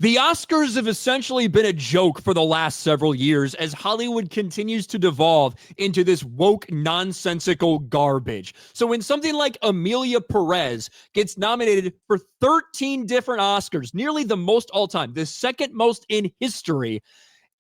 The Oscars have essentially been a joke for the last several years as Hollywood continues to devolve into this woke, nonsensical garbage. So when something like Emilia Perez gets nominated for 13 different Oscars, nearly the most all time, the second most in history,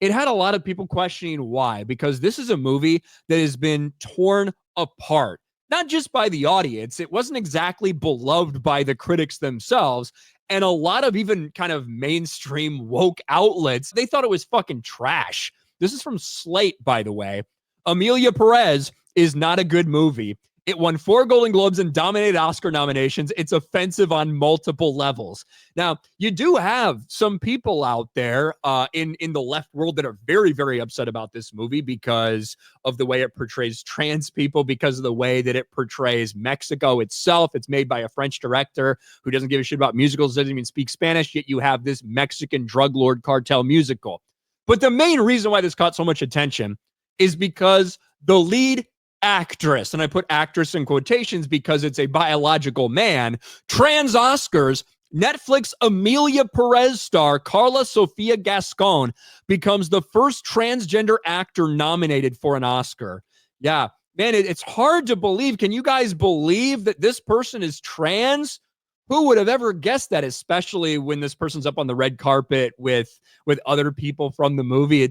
it had a lot of people questioning why, because this is a movie that has been torn apart, not just by the audience. It wasn't exactly beloved by the critics themselves. And a lot of even kind of mainstream woke outlets, they thought it was fucking trash. This is from Slate, by the way. Emilia Perez is not a good movie. It won 4 Golden Globes and dominated Oscar nominations. It's offensive on multiple levels. Now, you do have some people out there in the left world that are very, very upset about this movie because of the way it portrays trans people, because of the way that it portrays Mexico itself. It's made by a French director who doesn't give a shit about musicals, doesn't even speak Spanish, yet you have this Mexican drug lord cartel musical. But the main reason why this caught so much attention is because the lead actress, and I put actress in quotations because it's a biological man, trans Oscars, Netflix Emilia Perez star Carla Sofia Gascon becomes the first transgender actor nominated for an Oscar. Yeah, man, it's hard to believe. Can you guys believe that this person is trans? Who would have ever guessed that, especially when this person's up on the red carpet with other people from the movie?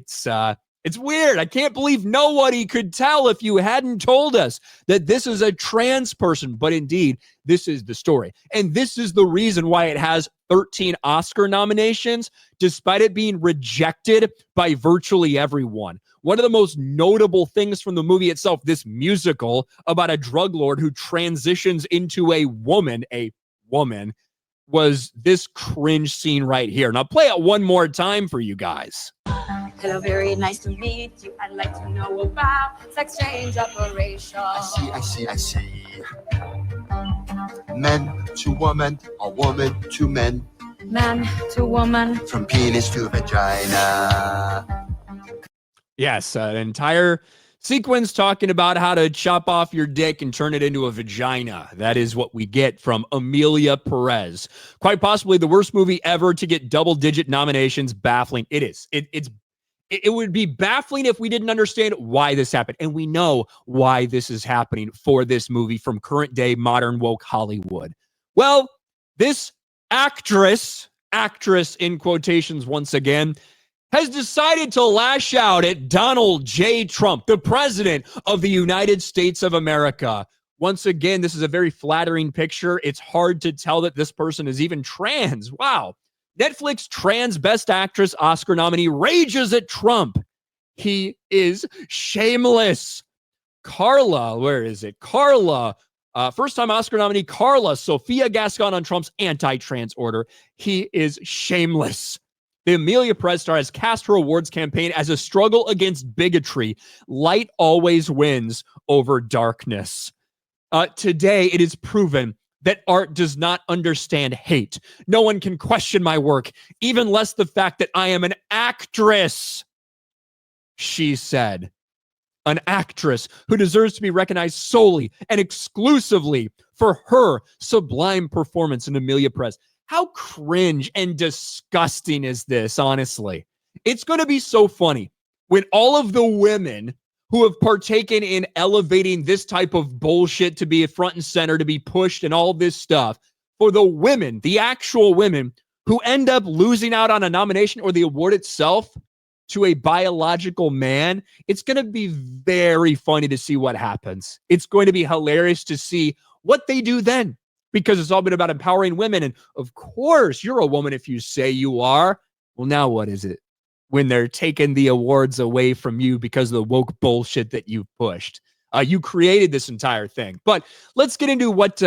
It's weird. I can't believe nobody could tell if you hadn't told us that this is a trans person. But indeed, this is the story. And this is the reason why it has 13 Oscar nominations, despite it being rejected by virtually everyone. One of the most notable things from the movie itself, this musical about a drug lord who transitions into a woman, was this cringe scene right here. And I'll play it one more time for you guys. Hello, very nice to meet you. I'd like to know about sex change operation. I see. Men to woman, or woman to men. Man to woman. From penis to vagina. Yes, an entire sequence talking about how to chop off your dick and turn it into a vagina. That is what we get from Emilia Perez. Quite possibly the worst movie ever to get double-digit nominations. Baffling. It is. It would be baffling if we didn't understand why this happened. And we know why this is happening for this movie from current day modern woke Hollywood. Well, this actress in quotations once again, has decided to lash out at Donald J. Trump, the president of the United States of America. Once again, this is a very flattering picture. It's hard to tell that this person is even trans. Wow. Netflix trans Best Actress Oscar nominee rages at Trump. He is shameless. Carla, first-time Oscar nominee Carla Sofia Gascon on Trump's anti-trans order. He is shameless. The Emilia Perez star has cast her awards campaign as a struggle against bigotry. Light always wins over darkness. Today, it is proven that art does not understand hate. No one can question my work, even less the fact that I am an actress, she said. An actress who deserves to be recognized solely and exclusively for her sublime performance in Emilia Perez. How cringe and disgusting is this, honestly? It's going to be so funny when all of the women who have partaken in elevating this type of bullshit to be a front and center, to be pushed and all this stuff, for the women, the actual women who end up losing out on a nomination or the award itself to a biological man, it's going to be very funny to see what happens. It's going to be hilarious to see what they do then, because it's all been about empowering women. And of course, you're a woman if you say you are. Well, now what is it? When they're taking the awards away from you because of the woke bullshit that you pushed. You created this entire thing. But let's get into what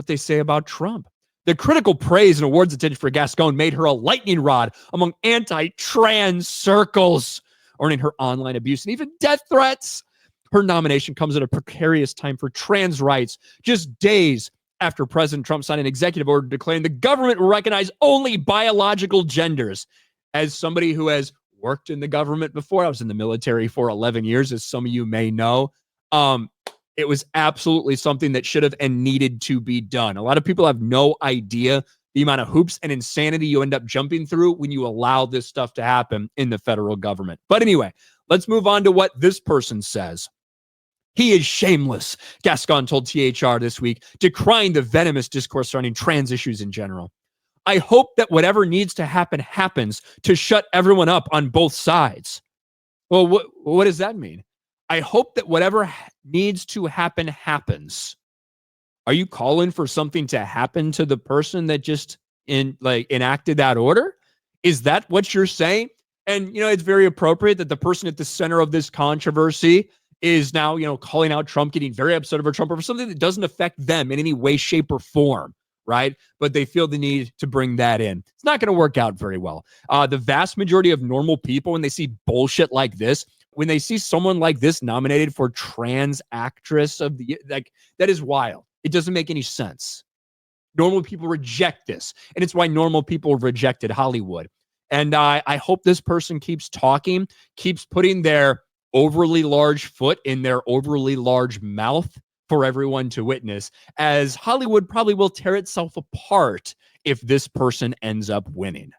they say about Trump. The critical praise and awards attention for Gascon made her a lightning rod among anti-trans circles, earning her online abuse and even death threats. Her nomination comes at a precarious time for trans rights, just days after President Trump signed an executive order declaring the government will recognize only biological genders. As somebody who has worked in the government before, I was in the military for 11 years, as some of you may know. It was absolutely something that should have and needed to be done. A lot of people have no idea the amount of hoops and insanity you end up jumping through when you allow this stuff to happen in the federal government. But anyway, let's move on to what this person says. He is shameless, Gascon told THR this week, decrying the venomous discourse surrounding trans issues in general. I hope that whatever needs to happen happens to shut everyone up on both sides. Well, what does that mean? I hope that whatever needs to happen happens. Are you calling for something to happen to the person that just enacted that order? Is that what you're saying? And, it's very appropriate that the person at the center of this controversy is now, calling out Trump, getting very upset over Trump over something that doesn't affect them in any way, shape, or form, right? But they feel the need to bring that in. It's not going to work out very well. The vast majority of normal people, when they see bullshit like this, when they see someone like this nominated for trans actress of the, that is wild. It doesn't make any sense. Normal people reject this. And it's why normal people rejected Hollywood. And I hope this person keeps talking, keeps putting their overly large foot in their overly large mouth for everyone to witness, as Hollywood probably will tear itself apart if this person ends up winning.